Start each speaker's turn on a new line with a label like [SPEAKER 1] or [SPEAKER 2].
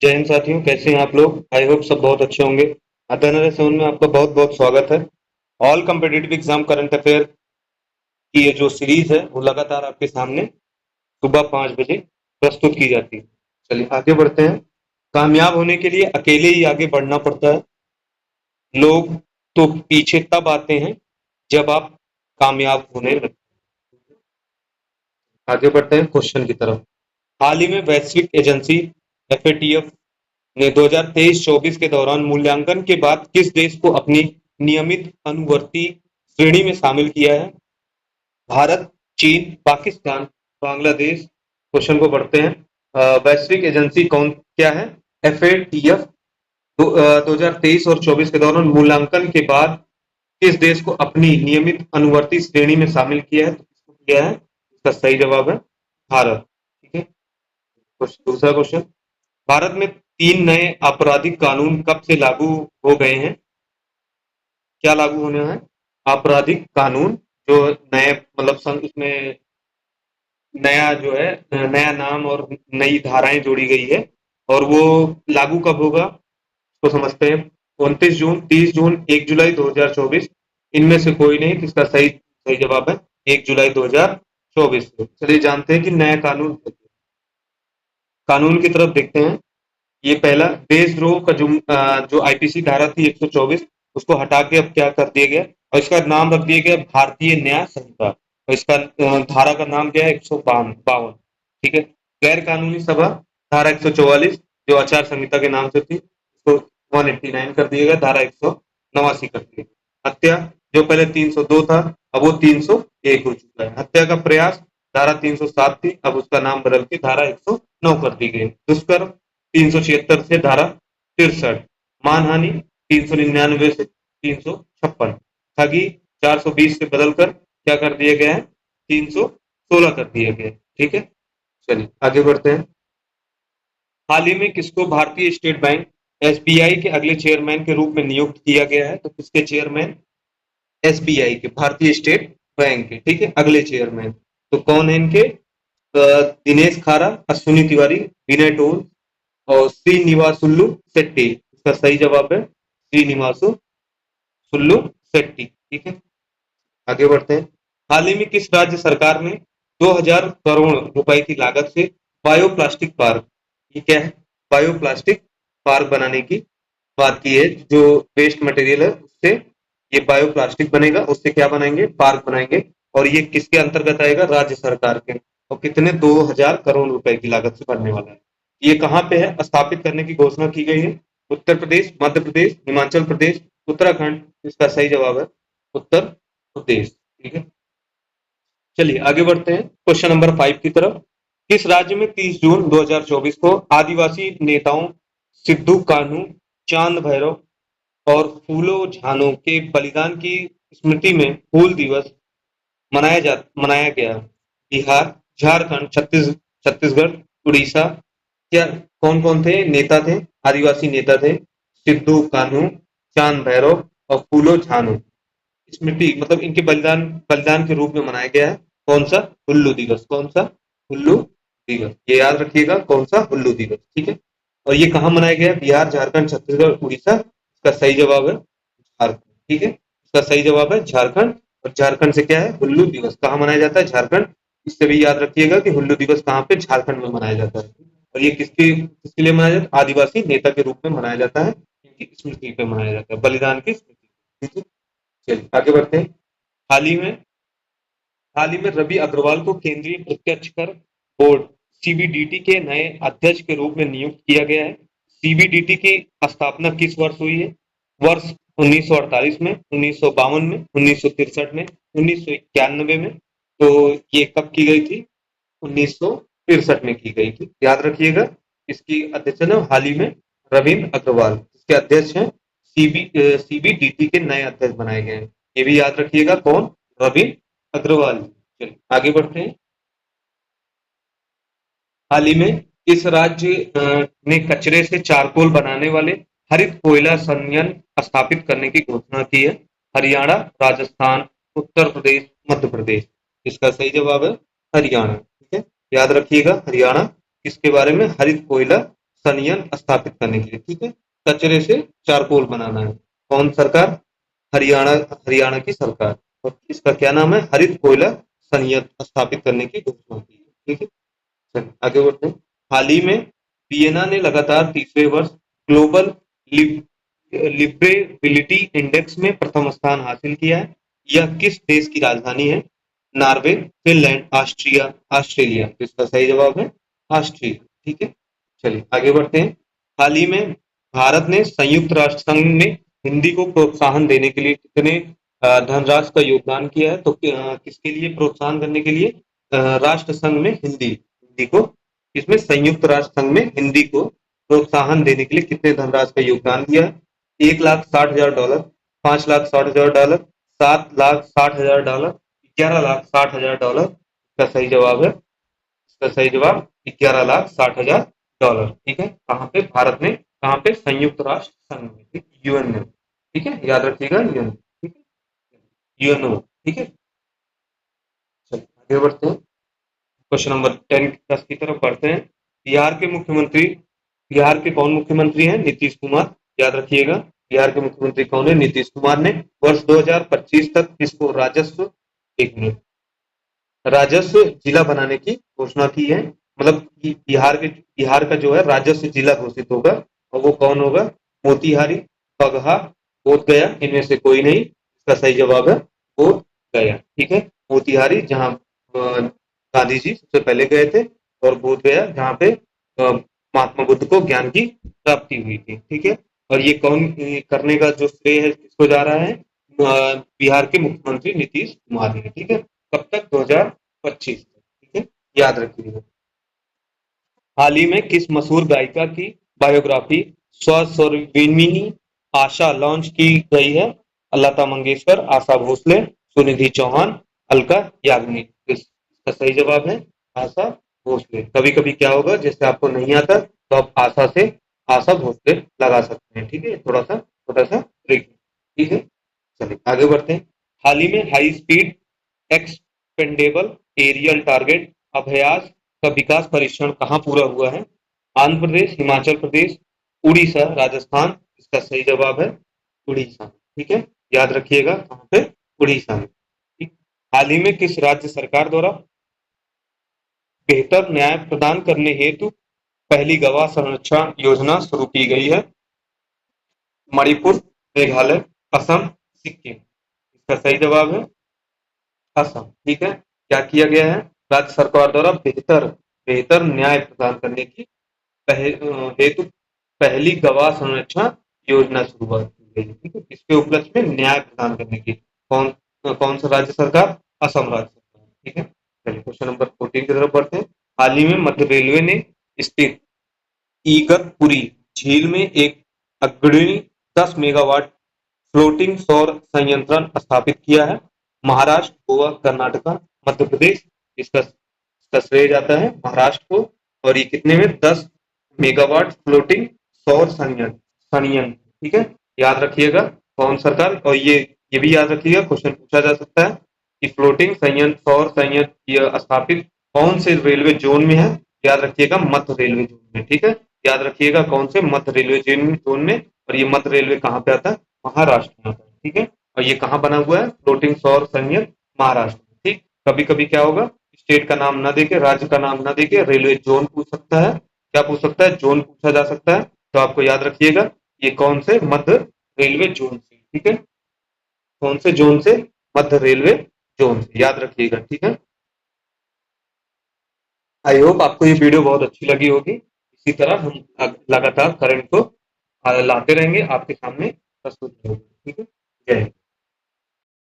[SPEAKER 1] जय हिंद साथियों, कैसे हैं आप लोग? आई होप सब बहुत अच्छे होंगे। अध्ययन सेवन में आपका बहुत बहुत स्वागत है। All competitive exam current affair की ये जो सीरीज है वो लगातार आपके सामने सुबह 5 बजे प्रस्तुत की जाती है। चलिए आगे बढ़ते हैं। कामयाब होने के लिए अकेले ही आगे बढ़ना पड़ता है। लोग तो पीछे तब आते हैं जब आप कामयाब होने लगते हैं। आगे बढ़ते हैं क्वेश्चन की तरफ। हाल ही में वैश्विक एजेंसी FATF ने 2023-24 के दौरान मूल्यांकन के बाद किस देश को अपनी नियमित अनुवर्ती श्रेणी में शामिल किया है? भारत, चीन, पाकिस्तान, बांग्लादेश। क्वेश्चन को पढ़ते हैं। वैश्विक एजेंसी कौन क्या है? FATF 2023 और 24 के दौरान मूल्यांकन के बाद किस देश को अपनी नियमित अनुवर्ती श्रेणी में शामिल किया है? तो किसको किया है? इसका सही जवाब है भारत। ठीक है। दूसरा क्वेश्चन। भारत में 3 नए आपराधिक कानून कब से लागू हो गए हैं? क्या लागू होने हैं? आपराधिक कानून जो नए मतलब इसमें नया जो है नया नाम और नई धाराएं जोड़ी गई है और वो लागू कब होगा तो समझते हैं। 29 जून, 30 जून, 1 जुलाई 2024। इनमें से कोई नहीं। किसका सही सही जवाब है 1 जुलाई 2024 से। चलिए जानते हैं कि नया कानून की तरफ देखते हैं। ये पहला देशद्रोह का जो IPC धारा थी 124 उसको हटा के अब क्या कर दिया गया और इसका नाम रख दिया गया भारतीय न्याय संहिता और इसका धारा का नाम क्या है 152। ठीक है। गैर कानूनी सभा धारा 144 जो आचार संहिता के नाम से थी उसको 189 कर दिया गया, धारा 189 कर दिया गया। हत्या जो पहले 302 था अब वो 301 हो चुका है। हत्या का प्रयास धारा 307 थी अब उसका नाम बदल के धारा 109 कर दी गई। दुष्कर्म 376 से धारा 63। मानहानि 399 से 356। ठगी 420 से बदलकर क्या कर दिया गया है 316 कर दिया गया है। ठीक है। चलिए आगे बढ़ते हैं। हाल ही में किसको भारतीय स्टेट बैंक SBI के अगले चेयरमैन के रूप में नियुक्त किया गया है? तो किसके चेयरमैन? SBI के, भारतीय स्टेट बैंक के। ठीक है, अगले चेयरमैन तो कौन है इनके? दिनेश खारा, अश्विनी तिवारी, विनय टोल और श्रीनिवासुल्लू शेट्टी। इसका सही जवाब है श्रीनिवासु सुल्लू शेट्टी। ठीक है। आगे बढ़ते हैं। हाल ही में किस राज्य सरकार ने 2000 करोड़ रुपए की लागत से बायोप्लास्टिक पार्क, ये क्या है? बायोप्लास्टिक पार्क बनाने की बात की है। जो वेस्ट मटेरियल है उससे ये बायोप्लास्टिक बनेगा, उससे क्या बनाएंगे? पार्क बनाएंगे। और ये किसके अंतर्गत आएगा? राज्य सरकार के। और कितने? 2000 करोड़ रुपए की लागत से बनने वाला है। ये कहाँ पे है? स्थापित करने की घोषणा की गई है। उत्तर प्रदेश, मध्य प्रदेश, हिमाचल प्रदेश, उत्तराखंड। इसका सही जवाब है उत्तर प्रदेश। ठीक है। चलिए आगे बढ़ते हैं क्वेश्चन नंबर 5 की तरफ। किस राज्य में 30 जून 2024 को आदिवासी नेताओं सिद्धू कान्हू, चांद भैरव और फूलो झानो के बलिदान की स्मृति में हूल दिवस मनाया गया? बिहार, झारखंड, छत्तीसगढ़, उड़ीसा। क्या कौन कौन थे नेता थे? आदिवासी नेता थे सिद्धू कान्हू, चांद भैरव और फूलो झानो। स्मृति मतलब इनके बलिदान बलिदान के रूप में मनाया गया है। कौन सा? हुल्लू दिवस। कौन सा? हुल्लू दिवस। ये याद रखिएगा कौन सा? हुल्लू दिवस। ठीक है। और ये कहाँ मनाया गया? बिहार, झारखंड, छत्तीसगढ़, उड़ीसा। इसका सही जवाब है झारखंड। ठीक है। इसका सही जवाब है झारखंड। और झारखंड से क्या है? हुल्लू दिवस। कहाँ मनाया जाता है? झारखंड। इससे भी याद रखिएगा कि हुल्लू दिवस कहाँ पे? झारखंड में मनाया जाता है। और ये किसके किसके लिए मनाया जाता है? आदिवासी नेता के रूप में मनाया जाता है। इनकी स्मृति पे मनाया जाता है, बलिदान की स्मृति। ठीक है। चलिए आगे बढ़ते हैं। हाल ही में हाल ही में रवि अग्रवाल को केंद्रीय प्रत्यक्ष कर बोर्ड CBDT के नए अध्यक्ष के रूप में नियुक्त किया गया है। CBDT की स्थापना किस वर्ष हुई है? वर्ष 1948 में, 1952 में, 1963 में, 1991 में। तो ये कब की गई थी? 1963 में की गई थी। याद रखिएगा। इसकी अध्यक्ष है हाल ही में रविंद्र अग्रवाल। इसके अध्यक्ष हैं CBDT के नए अध्यक्ष बनाए गए हैं। ये भी याद रखिएगा कौन? रविंद्र अग्रवाल। चलिए आगे बढ़ते हैं। हाल ही में इस राज्य ने कचरे से चारकोल बनाने वाले हरित कोयला संयंत्र स्थापित करने की घोषणा की है? हरियाणा, राजस्थान, उत्तर प्रदेश, मध्य प्रदेश। इसका सही जवाब है हरियाणा। ठीक है। याद रखिएगा हरियाणा किसके बारे में? हरित कोयला संयंत्र स्थापित करने के लिए, ठीक है। कचरे से चारकोल बनाना है। कौन सरकार? हरियाणा, हरियाणा की सरकार। और इसका क्या नाम है? हरित कोयला संयंत्र स्थापित करने की घोषणा की है, ठीक है। चलिए आगे बढ़ते हैं। हाल ही में वियना ने लगातार तीसरे वर्ष ग्लोबल लिब्रेबिलिटी इंडेक्स में प्रथम स्थान हासिल किया है। यह किस देश की राजधानी है? Norway, Finland, Austria, Australia. तो इसका सही जवाब है ऑस्ट्रिया, ठीक है। चलिए आगे बढ़ते हैं। हाल ही में भारत ने संयुक्त राष्ट्र संघ में हिंदी को प्रोत्साहन देने के लिए कितने धनराशि का योगदान किया है? तो किसके लिए प्रोत्साहन करने के लिए? राष्ट्र संघ में हिंदी हिंदी को, इसमें संयुक्त राष्ट्र संघ में हिंदी को प्रोत्साहन देने के लिए कितने धनराशि का योगदान दिया है? $1,60,000, $5,60,000, $7,60,000, $11,60,000। इसका सही जवाब है, इसका सही जवाब $11,60,000, ठीक है। कहाँ पे? भारत ने कहाँ पे? संयुक्त राष्ट्र संघ में, ठीक, यूएन में, ठीक है, याद रखिएगा यूएन, ठीक है, यूएनओ, ठीक है। चलिए आगे बढ़ते हैं। क्वेश्चन नंबर 10 की तरफ बढ़ते हैं। बिहार के मुख्यमंत्री, बिहार के कौन मुख्यमंत्री हैं? नीतीश कुमार, याद रखिएगा। बिहार के मुख्यमंत्री कौन है? नीतीश कुमार ने वर्ष 2025 तक इसको राजस्व, एक मिनट, राजस्व जिला बनाने की घोषणा की है। मतलब कि बिहार का जो है राजस्व जिला घोषित होगा, और वो कौन होगा? मोतिहारी, बगहा, बोध गया, इनमें से कोई नहीं। इसका सही जवाब है बोध गया, ठीक है। मोतिहारी जहाँ गांधी जी सबसे पहले गए थे, और बोध गया जहाँ पे महात्मा बुद्ध को ज्ञान की प्राप्ति हुई थी, ठीक है। और ये कौन करने का जो श्रेय है किसको जा रहा है? बिहार के मुख्यमंत्री नीतीश कुमार ने, ठीक है। कब तक? 2025 तक, ठीक है, याद रखिएगा। हाल ही में किस मशहूर गायिका की बायोग्राफी स्वरविनी आशा लॉन्च की गई है? लता मंगेशकर, आशा भोसले, सुनिधि चौहान, अलका याग्निक। इसका सही जवाब है आशा भोसले। कभी कभी क्या होगा, जैसे आपको नहीं आता तो आप आशा से आशा भोसले लगा सकते हैं, ठीक है। थोड़ा सा ट्रिक, ठीक है। चलिए आगे बढ़ते हैं। हाल ही में high speed expendable aerial target अभ्यास का विकास परीक्षण कहाँ पूरा हुआ है? आंध्र प्रदेश, हिमाचल प्रदेश, उड़ीसा, राजस्थान। इसका सही जवाब है उड़ीसा, ठीक है, याद रखिएगा कहाँ पे? उड़ीसा में, ठीक। हाल ही में किस राज्य सरकार द्वारा बेहतर न्याय प्रदान करने हेतु पहली गवाह संरक्षण योजना शुरू की गई है? मणिपुर, मेघालय, असम, सिक्किम। इसका सही जवाब है असम, ठीक है। क्या किया गया है? राज्य सरकार द्वारा बेहतर बेहतर न्याय प्रदान करने की हेतु पहली गवाह संरक्षण योजना शुरुआत की गई, ठीक है। इसके उपलक्ष्य में न्याय प्रदान करने की कौन कौन सा राज्य सरकार? असम राज्य सरकार, ठीक है। चलिए क्वेश्चन नंबर 14 की तरफ बढ़ते हैं। हाल ही में मध्य रेलवे ने स्थित इगतपुरी झील में एक अग्रणी 10 मेगावाट फ्लोटिंग सौर संयंत्र स्थापित किया है। महाराष्ट्र, गोवा, कर्नाटका, मध्य प्रदेश। इसका श्रेय जाता है महाराष्ट्र को। और ये कितने में? 10 मेगावाट फ्लोटिंग सौर संयंत्र, ठीक है, याद रखिएगा कौन सरकार। और ये भी याद रखिएगा, क्वेश्चन पूछा जा सकता है कि फ्लोटिंग संयंत्र, सौर संयंत्र यह स्थापित कौन से रेलवे जोन में है? याद रखिएगा मध्य रेलवे जोन में, ठीक है, याद रखिएगा कौन से? मध्य रेलवे जोन में। और ये मध्य रेलवे कहाँ पे आता है? महाराष्ट्र में आता है, ठीक है। और ये कहाँ बना हुआ है? फ्लोटिंग सौर संयंत्र महाराष्ट्र में, ठीक। कभी कभी क्या होगा, स्टेट का नाम ना देके, राज्य का नाम ना देके रेलवे जोन पूछ सकता है। क्या पूछ सकता है? जोन पूछा जा सकता है। तो आपको याद रखिएगा ये कौन से? मध्य रेलवे जोन से, ठीक है, कौन से जोन से? मध्य रेलवे जोन से, याद रखिएगा, ठीक है। आई होप आपको ये वीडियो बहुत अच्छी लगी होगी। इसी तरह हम लगातार करंट को लाते रहेंगे, आपके सामने प्रस्तुत करेंगे, ठीक है। जय हिंद।